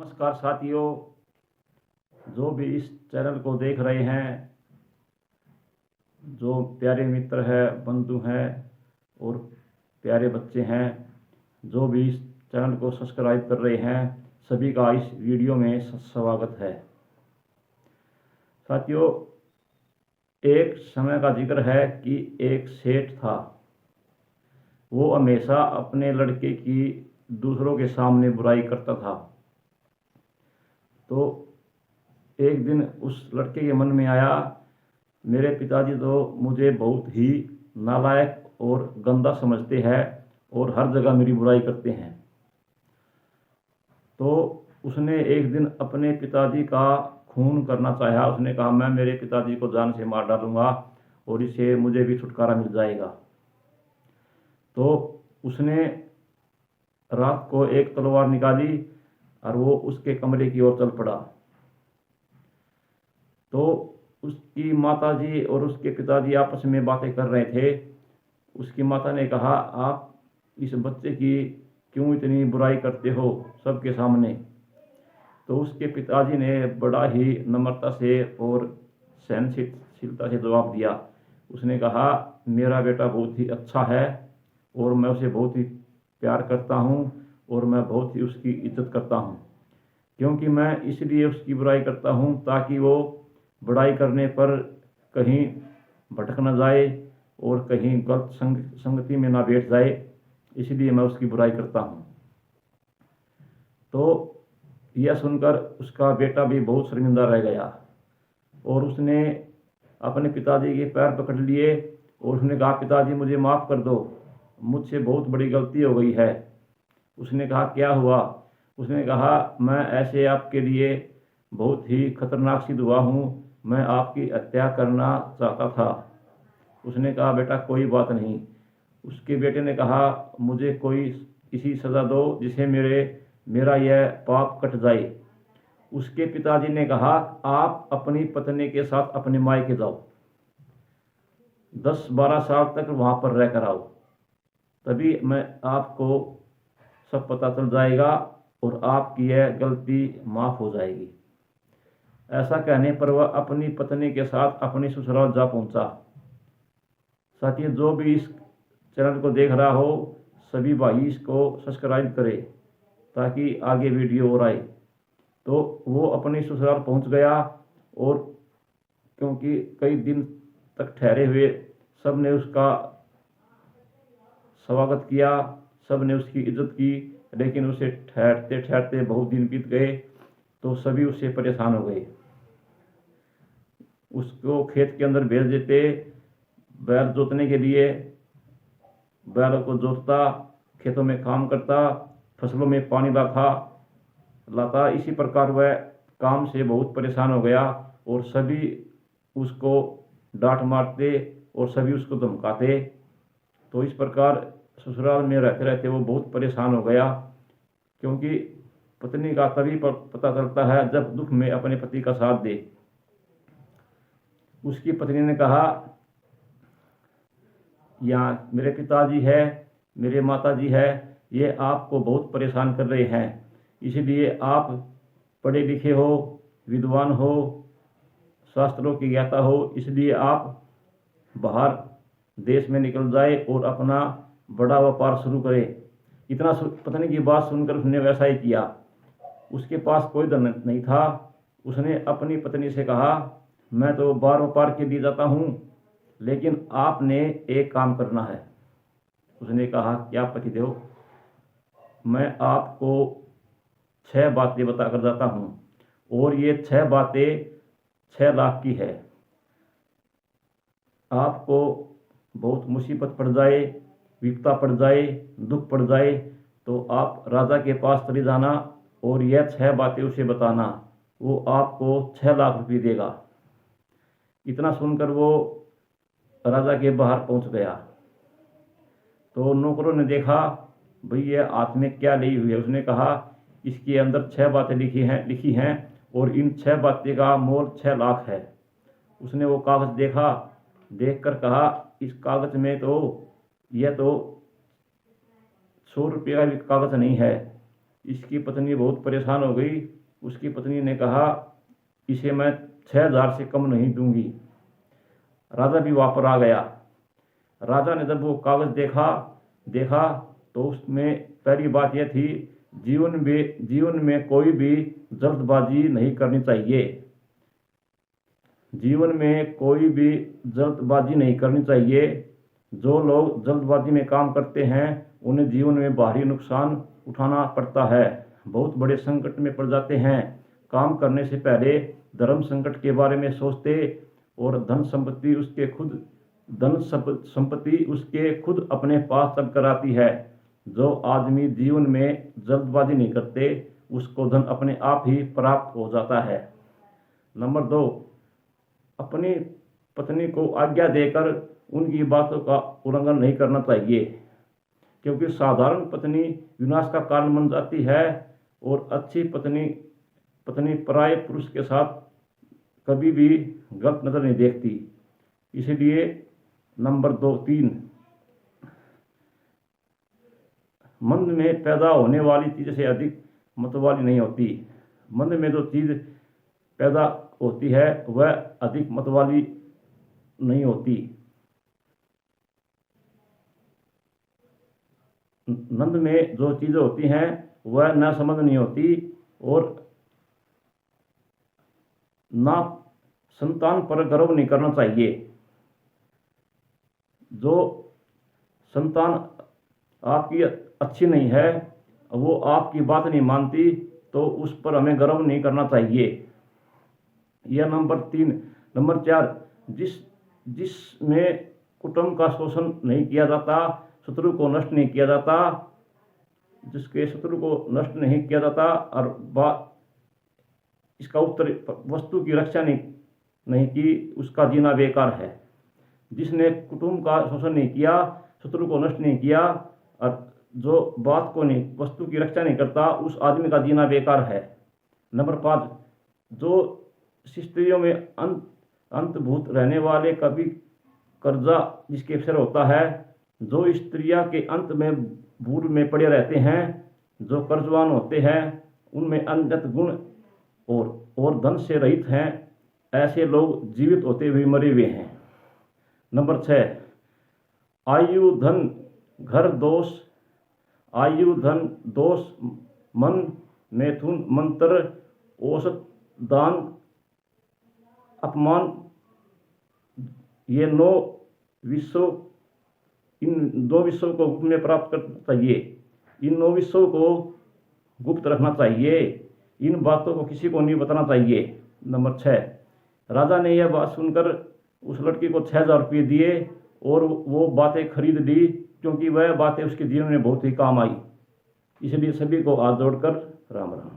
नमस्कार साथियों, जो भी इस चैनल को देख रहे हैं, जो प्यारे मित्र हैं, बंधु हैं और प्यारे बच्चे हैं, जो भी इस चैनल को सब्सक्राइब कर रहे हैं, सभी का इस वीडियो में स्वागत है। साथियों, एक समय का जिक्र है कि एक सेठ था। वो हमेशा अपने लड़के की दूसरों के सामने बुराई करता था। तो एक दिन उस लड़के के मन में आया, मेरे पिताजी तो मुझे बहुत ही नालायक और गंदा समझते हैं और हर जगह मेरी बुराई करते हैं। तो उसने एक दिन अपने पिताजी का खून करना चाहा। उसने कहा, मैं मेरे पिताजी को जान से मार डालूंगा और इससे मुझे भी छुटकारा मिल जाएगा। तो उसने रात को एक तलवार निकाली और वो उसके कमरे की ओर चल पड़ा। तो उसकी माताजी और उसके पिताजी आपस में बातें कर रहे थे। उसकी माता ने कहा, आप इस बच्चे की क्यों इतनी बुराई करते हो सबके सामने? तो उसके पिताजी ने बड़ा ही नम्रता से और सहनशीलता से जवाब दिया। उसने कहा, मेरा बेटा बहुत ही अच्छा है और मैं उसे बहुत ही प्यार करता हूँ और मैं बहुत ही उसकी इज्जत करता हूँ, क्योंकि मैं इसलिए उसकी बुराई करता हूँ ताकि वो बुराई करने पर कहीं भटक न जाए और कहीं गलत संगति में ना बैठ जाए, इसलिए मैं उसकी बुराई करता हूँ। तो यह सुनकर उसका बेटा भी बहुत शर्मिंदा रह गया और उसने अपने पिताजी के पैर पकड़ लिए और उसने कहा, पिताजी मुझे माफ़ कर दो, मुझसे बहुत बड़ी गलती हो गई है। उसने कहा, क्या हुआ? उसने कहा, मैं ऐसे आपके लिए बहुत ही खतरनाक सिद्ध हुआ हूँ, मैं आपकी हत्या करना चाहता था। उसने कहा, बेटा कोई बात नहीं। उसके बेटे ने कहा, मुझे कोई ऐसी सज़ा दो जिसे मेरा यह पाप कट जाए। उसके पिताजी ने कहा, आप अपनी पत्नी के साथ अपने मायके जाओ, 10-12 साल तक वहाँ पर रह कर आओ, तभी मैं आपको सब पता चल जाएगा और आपकी यह गलती माफ़ हो जाएगी। ऐसा कहने पर वह अपनी पत्नी के साथ अपनी ससुराल जा पहुंचा। साथियों, जो भी इस चैनल को देख रहा हो, सभी भाई इसको सब्सक्राइब करें ताकि आगे वीडियो और आए। तो वो अपनी ससुराल पहुंच गया और क्योंकि कई दिन तक ठहरे हुए, सब ने उसका स्वागत किया, सब ने उसकी इज्जत की, लेकिन उसे ठहरते ठहरते बहुत दिन बीत गए तो सभी उससे परेशान हो गए। उसको खेत के अंदर भेज देते, बैल जोतने के लिए। बैलों को जोतता, खेतों में काम करता, फसलों में पानी लाता। इसी प्रकार वह काम से बहुत परेशान हो गया और सभी उसको डांट मारते और सभी उसको धमकाते। तो इस प्रकार ससुराल में रहते रहते वो बहुत परेशान हो गया, क्योंकि पत्नी का तभी पता चलता है जब दुख में अपने पति का साथ दे। उसकी पत्नी ने कहा, यहाँ मेरे पिताजी है, मेरे माताजी है, ये आपको बहुत परेशान कर रहे हैं, इसलिए आप पढ़े लिखे हो, विद्वान हो, शास्त्रों की ज्ञाता हो, इसलिए आप बाहर देश में निकल जाए और अपना बड़ा व्यापार शुरू करें। इतना पत्नी की बात सुनकर उसने वैसा ही किया। उसके पास कोई धन नहीं था। उसने अपनी पत्नी से कहा, मैं तो बाहर व्यापार के लिए जाता हूँ, लेकिन आपने एक काम करना है। उसने कहा, क्या पतिदेव? मैं आपको 6 बातें बताकर जाता हूँ और ये 6 बातें 6 लाख की है। आपको बहुत मुसीबत पड़ जाए, विपदा पड़ जाए, दुख पड़ जाए, तो आप राजा के पास चले जाना और यह 6 बातें उसे बताना, वो आपको 6 लाख रुपये देगा। इतना सुनकर वो राजा के बाहर पहुंच गया। तो नौकरों ने देखा, भाई ये हाथ में क्या ली हुई है? उसने कहा, इसके अंदर 6 बातें लिखी हैं और इन 6 बातें का मोल 6 लाख है। उसने वो कागज देखा, देखकर कहा, इस कागज में तो यह तो 100 रुपये का भी कागज नहीं है, इसकी पत्नी बहुत परेशान हो गई। उसकी पत्नी ने कहा, इसे मैं 6,000 से कम नहीं दूंगी। राजा भी वापस आ गया। राजा ने जब वो कागज देखा तो उसमें पहली बात यह थी, जीवन में कोई भी जल्दबाजी नहीं करनी चाहिए। जीवन में कोई भी जल्दबाजी नहीं करनी चाहिए। जो लोग जल्दबाजी में काम करते हैं उन्हें जीवन में भारी नुकसान उठाना पड़ता है, बहुत बड़े संकट में पड़ जाते हैं। काम करने से पहले धर्म संकट के बारे में सोचते और धन संपत्ति उसके खुद अपने पास चल कर आती है। जो आदमी जीवन में जल्दबाजी नहीं करते उसको धन अपने आप ही प्राप्त हो जाता है। नंबर 2, अपनी पत्नी को आज्ञा देकर उनकी बातों का उल्लंघन नहीं करना चाहिए, क्योंकि साधारण पत्नी विनाश का कारण बन जाती है और अच्छी पत्नी पराये पुरुष के साथ कभी भी गलत नजर नहीं देखती। इसलिए नंबर 3, मन में पैदा होने वाली चीज से अधिक मतवाली नहीं होती। मन में जो चीज पैदा होती है वह अधिक मतवाली नहीं होती। नंद में जो चीजें होती हैं वह ना समझ नहीं होती और ना संतान पर गर्व नहीं करना चाहिए। जो संतान आपकी अच्छी नहीं है, वो आपकी बात नहीं मानती, तो उस पर हमें गर्व नहीं करना चाहिए। यह नंबर 3। नंबर 4, जिसमें कुटुंब का शोषण नहीं किया जाता, शत्रु को नष्ट नहीं किया जाता, जिसके शत्रु को नष्ट नहीं किया जाता और इसका उत्तर वस्तु की रक्षा नहीं की, उसका जीना बेकार है। जिसने कुटुंब का शोषण नहीं किया, शत्रु को नष्ट नहीं किया और जो बात को नहीं, वस्तु की रक्षा नहीं करता, उस आदमी का जीना बेकार है। नंबर 5, जो स्त्रियों में अंतभूत रहने वाले कभी कर्जा जिसके अक्षर होता है, जो स्त्रियां के अंत में भूल में पड़े रहते हैं, जो कर्जवान होते हैं, उनमें अंगत गुण और धन से रहित हैं, ऐसे लोग जीवित होते हुए मरे हुए हैं। नंबर 6, आयु धन घर दोष, आयु धन दोष मन मैथुन मंत्र औसत दान अपमान, ये 9 विषयों, इन 2 विषयों को गुप्त में प्राप्त करना चाहिए। इन 9 विषयों को गुप्त रखना चाहिए। इन बातों को किसी को नहीं बताना चाहिए। नंबर 6, राजा ने यह बात सुनकर उस लड़की को 6,000 रुपये दिए और वो बातें खरीद ली, क्योंकि वह बातें उसके जीवन में बहुत ही काम आई। इसलिए सभी को हाथ जोड़कर राम राम।